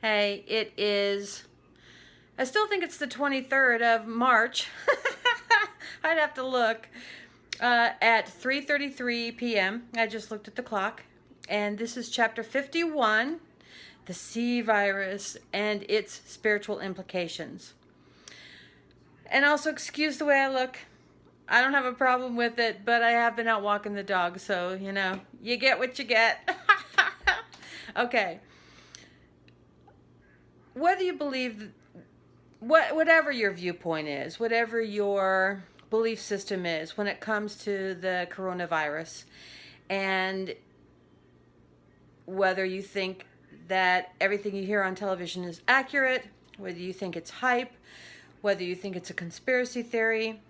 Hey, it is, I still think it's the 23rd of March. I'd have to look. At 3:33 p.m. I just looked at the clock. And this is chapter 51, the C virus and its spiritual implications. And also, excuse the way I look. I don't have a problem with it, but I have been out walking the dog, so, you get what you get. Okay. Whether you believe, whatever your viewpoint is, whatever your belief system is when it comes to the coronavirus, and whether you think that everything you hear on television is accurate, whether you think it's hype, whether you think it's a conspiracy theory,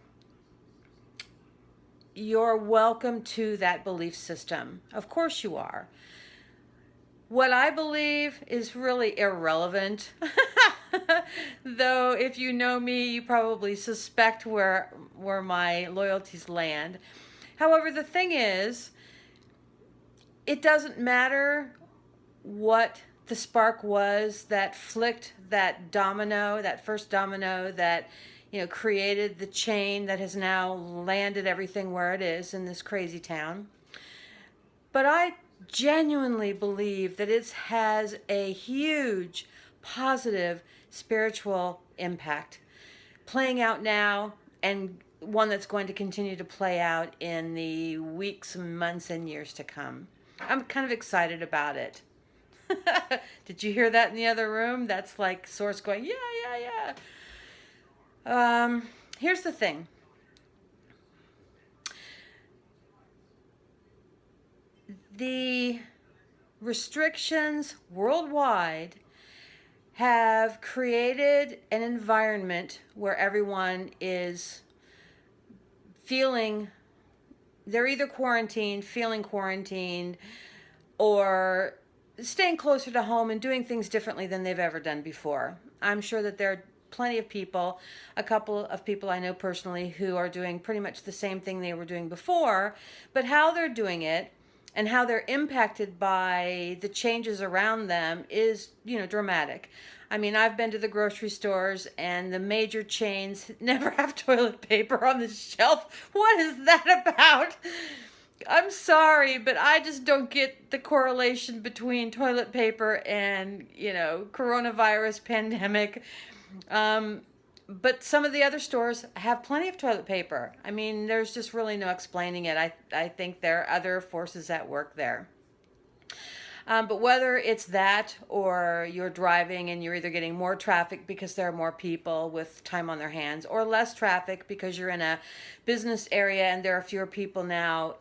you're welcome to that belief system. Of course you are. What I believe is really irrelevant. Though if you know me, you probably suspect where my loyalties land. However, the thing is, it doesn't matter what the spark was that flicked that domino, that first domino that created the chain that has now landed everything where it is in this crazy town. But I genuinely believe that it has a huge positive spiritual impact playing out now, and one that's going to continue to play out in the weeks, months, and years to come. I'm kind of excited about it. Did you hear that in the other room? That's like Source going, yeah. Here's the thing. The restrictions worldwide have created an environment where everyone is they're either feeling quarantined, or staying closer to home and doing things differently than they've ever done before. I'm sure that there are plenty of people, a couple of people I know personally, who are doing pretty much the same thing they were doing before, but how they're doing it and how they're impacted by the changes around them is, dramatic. I mean, I've been to the grocery stores and the major chains never have toilet paper on the shelf. What is that about? I'm sorry, but I just don't get the correlation between toilet paper and, coronavirus pandemic. But some of the other stores have plenty of toilet paper. I mean, there's just really no explaining it. I think there are other forces at work there. But whether it's that or you're driving and you're either getting more traffic because there are more people with time on their hands, or less traffic because you're in a business area and there are fewer people now,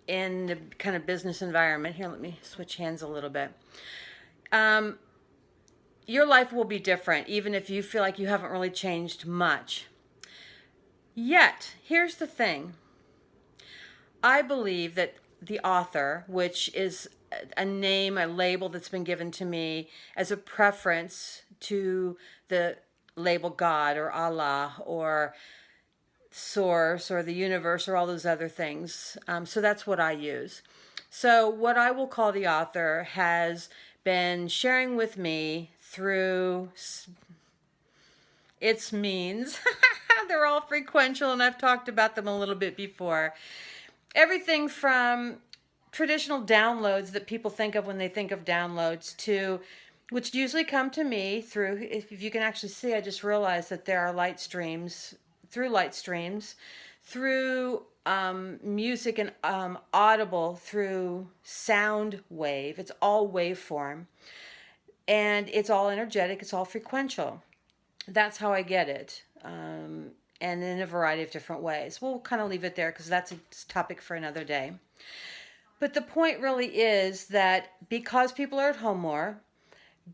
in the kind of business environment. Here, let me switch hands a little bit. Your life will be different, even if you feel like you haven't really changed much. Yet, here's the thing. I believe that the author, which is a name, a label that's been given to me as a preference to the label God or Allah or Source or the universe or all those other things. So that's what I use. So what I will call the author has been sharing with me through its means. They're all frequential, and I've talked about them a little bit before. Everything from traditional downloads that people think of when they think of downloads, to which usually come to me through, if you can actually see, I just realized that there are light streams, through music, and audible through sound wave. It's all waveform, and it's all energetic, it's all frequential. That's how I get it, and in a variety of different ways. We'll kind of leave it there because that's a topic for another day. But the point really is that because people are at home more,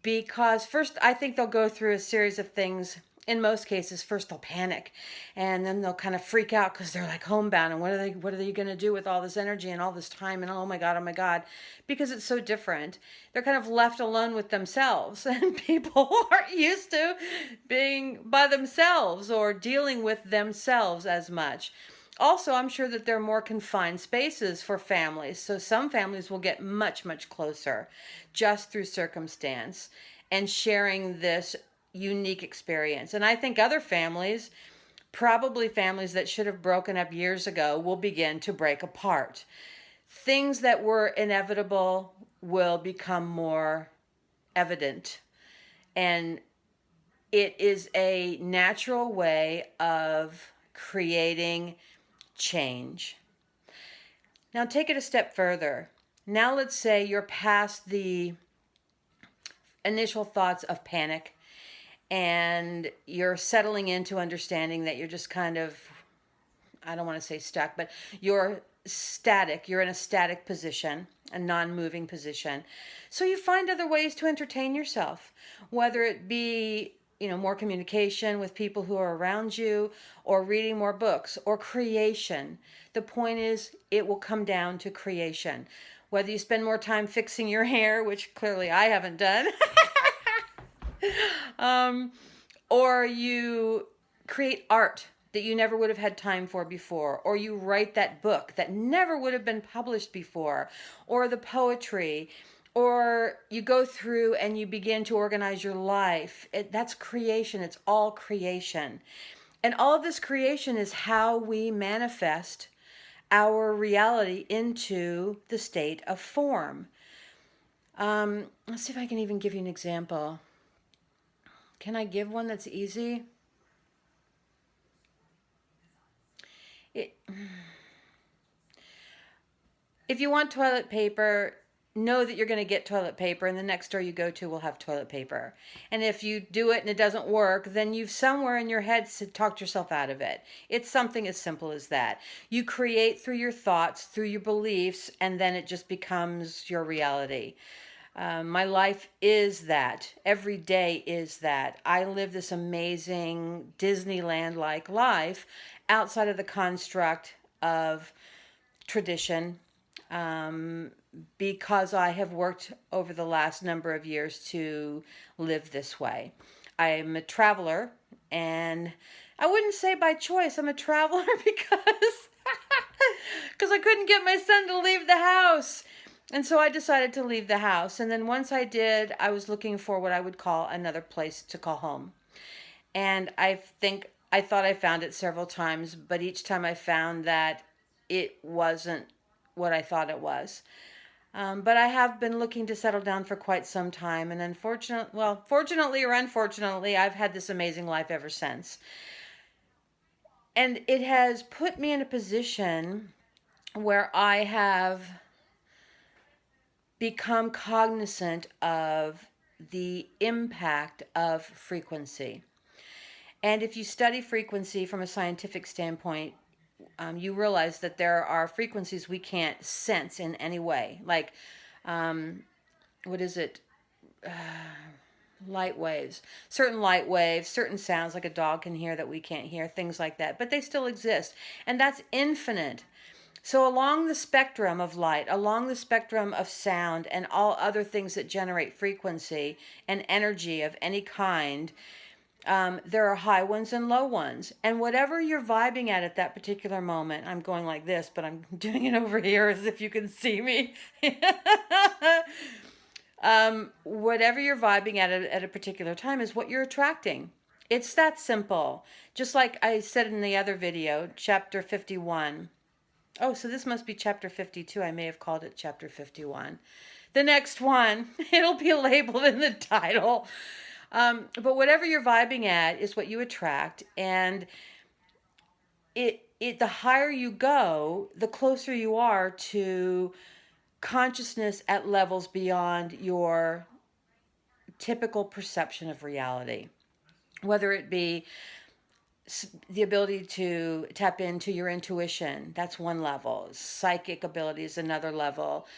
because first I think they'll go through a series of things. In most cases, first they'll panic, and then they'll kind of freak out because they're like homebound, and what are they going to do with all this energy and all this time, and oh my God, because it's so different. They're kind of left alone with themselves, and people aren't used to being by themselves or dealing with themselves as much. Also, I'm sure that there are more confined spaces for families, so some families will get much, much closer just through circumstance. and sharing this unique experience. And I think other families, probably families that should have broken up years ago, will begin to break apart. Things that were inevitable will become more evident. And it is a natural way of creating change. Now, take it a step further. Now, let's say you're past the initial thoughts of panic and you're settling into understanding that you're just kind of, I don't want to say stuck, but you're static. You're in a static position, a non-moving position. So you find other ways to entertain yourself, whether it be, more communication with people who are around you, or reading more books, or creation. The point is, it will come down to creation. Whether you spend more time fixing your hair, which clearly I haven't done, or you create art that you never would have had time for before, or you write that book that never would have been published before, or the poetry, or you go through and you begin to organize your life. That's creation. It's all creation. And all of this creation is how we manifest our reality into the state of form. Let's see if I can even give you an example. Can I give one that's easy? If you want toilet paper, know that you're going to get toilet paper, and the next store you go to will have toilet paper. And if you do it and it doesn't work, then you've somewhere in your head talked yourself out of it. It's something as simple as that. You create through your thoughts, through your beliefs, and then it just becomes your reality. My life is that. Every day is that. I live this amazing Disneyland-like life outside of the construct of tradition, because I have worked over the last number of years to live this way. I am a traveler, and I wouldn't say by choice. I'm a traveler because I couldn't get my son to leave the house. And so I decided to leave the house. And then once I did, I was looking for what I would call another place to call home. And I thought I found it several times, but each time I found that it wasn't what I thought it was. But I have been looking to settle down for quite some time. And fortunately or unfortunately, I've had this amazing life ever since. And it has put me in a position where I have become cognizant of the impact of frequency. And if you study frequency from a scientific standpoint, you realize that there are frequencies we can't sense in any way. Like, what is it? Light waves. Certain light waves, certain sounds like a dog can hear that we can't hear, things like that. But they still exist. And that's infinite. So along the spectrum of light, along the spectrum of sound, and all other things that generate frequency and energy of any kind, there are high ones and low ones. And whatever you're vibing at that particular moment, I'm going like this, but I'm doing it over here as if you can see me. Whatever you're vibing at a particular time is what you're attracting. It's that simple. Just like I said in the other video, chapter 51. Oh, so this must be chapter 52. I may have called it chapter 51. The next one, it'll be labeled in the title. But whatever you're vibing at is what you attract. And the higher you go, the closer you are to consciousness at levels beyond your typical perception of reality. Whether it be the ability to tap into your intuition, that's one level. Psychic ability is another level.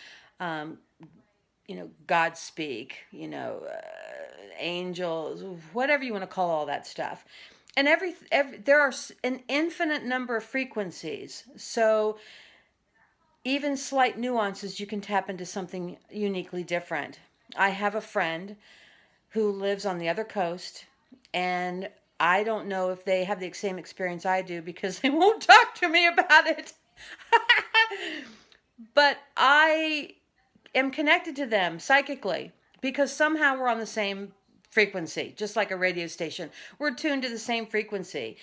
God speak, angels, whatever you want to call all that stuff. And there are an infinite number of frequencies. So even slight nuances, you can tap into something uniquely different. I have a friend who lives on the other coast, and I don't know if they have the same experience I do because they won't talk to me about it. But I am connected to them psychically because somehow we're on the same frequency, just like a radio station. We're tuned to the same frequency.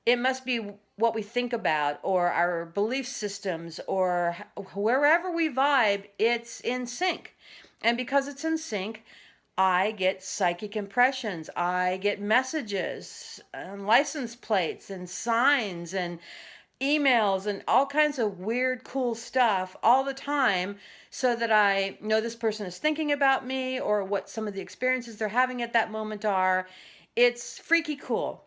It must be what we think about or our belief systems or wherever we vibe, it's in sync. And because it's in sync, I get psychic impressions. I get messages and license plates and signs and emails and all kinds of weird, cool stuff all the time so that I know this person is thinking about me or what some of the experiences they're having at that moment are. It's freaky cool.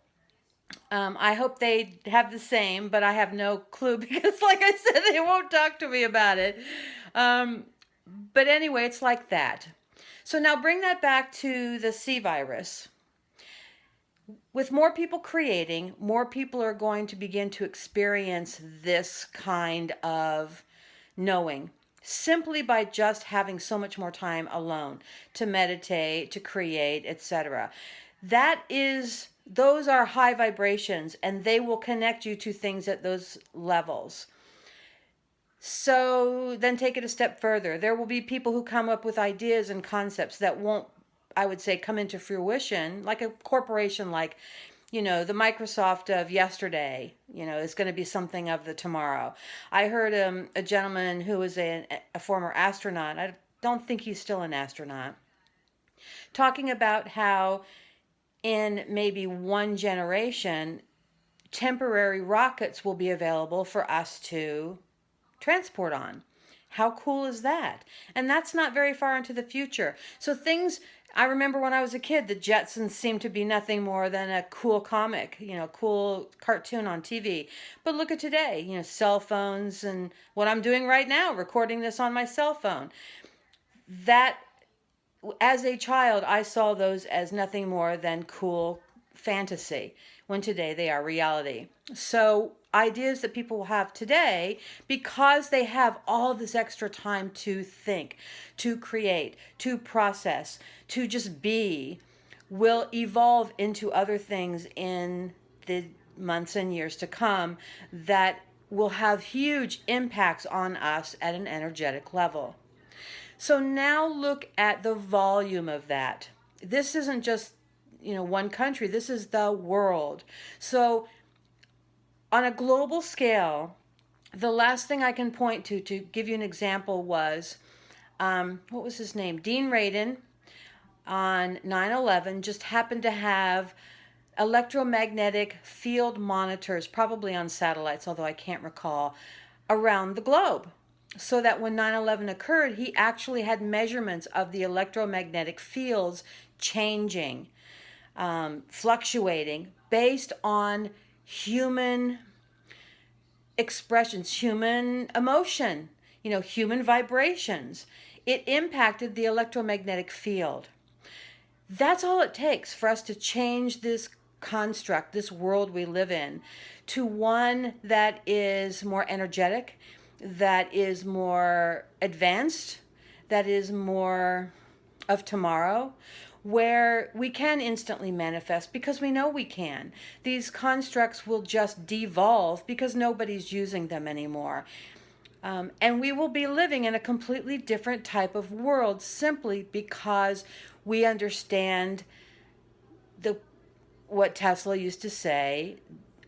I hope they have the same, but I have no clue because, like I said, they won't talk to me about it. But anyway, it's like that. So now bring that back to the C virus. With more people creating, more people are going to begin to experience this kind of knowing simply by just having so much more time alone to meditate, to create, etc. Those are high vibrations and they will connect you to things at those levels. So then take it a step further. There will be people who come up with ideas and concepts that won't, I would say, come into fruition, like a corporation like, the Microsoft of yesterday, is going to be something of the tomorrow. I heard a gentleman who was a former astronaut, I don't think he's still an astronaut, talking about how in maybe one generation, temporary rockets will be available for us to transport on. How cool is that? And that's not very far into the future. So I remember when I was a kid, the Jetsons seemed to be nothing more than a cool comic, cool cartoon on TV. But look at today, cell phones and what I'm doing right now, recording this on my cell phone. That, as a child, I saw those as nothing more than cool fantasy, when today they are reality. So ideas that people will have today, because they have all this extra time to think, to create, to process, to just be, will evolve into other things in the months and years to come that will have huge impacts on us at an energetic level. So now look at the volume of that. This isn't just, one country. This is the world. So on a global scale, the last thing I can point to give you an example was, what was his name? Dean Radin on 9/11 just happened to have electromagnetic field monitors, probably on satellites, although I can't recall, around the globe. So that when 9/11 occurred, he actually had measurements of the electromagnetic fields changing, fluctuating based on human expressions, human emotion, human vibrations. It impacted the electromagnetic field. That's all it takes for us to change this construct, this world we live in, to one that is more energetic, that is more advanced, that is more of tomorrow, where we can instantly manifest because we know we can. These constructs will just devolve because nobody's using them anymore. And we will be living in a completely different type of world simply because we understand what Tesla used to say,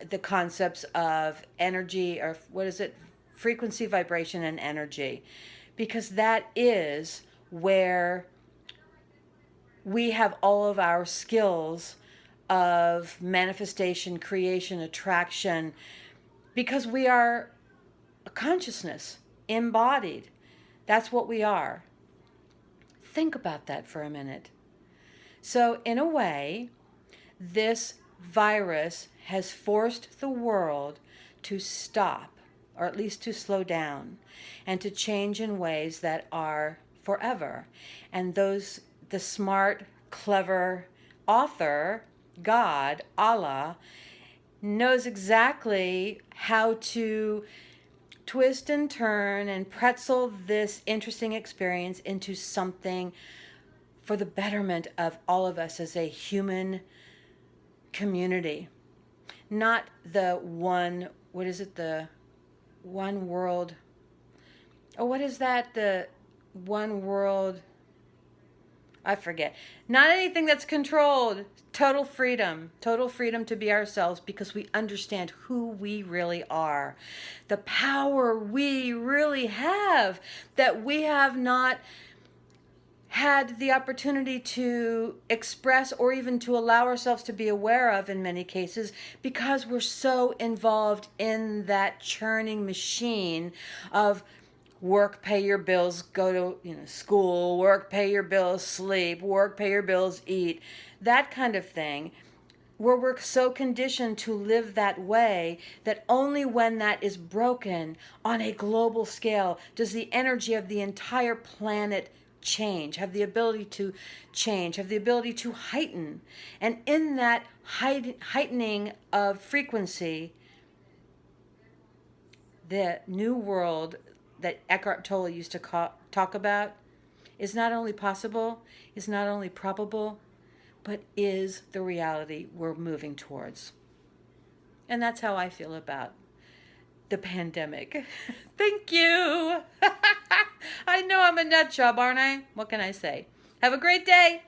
the concepts of energy, or what is it? Frequency, vibration, and energy. Because that is where we have all of our skills of manifestation, creation, attraction, because we are a consciousness embodied. That's what we are. Think about that for a minute. So in a way, this virus has forced the world to stop, or at least to slow down, and to change in ways that are forever. And the smart, clever author, God, Allah, knows exactly how to twist and turn and pretzel this interesting experience into something for the betterment of all of us as a human community. Not the one, what is it, the one world, oh, what is that, the one world, I forget. Not anything that's controlled. Total freedom to be ourselves because we understand who we really are. The power we really have that we have not had the opportunity to express or even to allow ourselves to be aware of in many cases because we're so involved in that churning machine of work, pay your bills, go to school, work, pay your bills, sleep, work, pay your bills, eat, that kind of thing, where we're so conditioned to live that way that only when that is broken on a global scale does the energy of the entire planet change, have the ability to change, have the ability to heighten. And in that heightening of frequency, the new world that Eckhart Tolle used to talk about is not only possible, is not only probable, but is the reality we're moving towards. And that's how I feel about the pandemic. Thank you. I know I'm a nut job, aren't I? What can I say? Have a great day.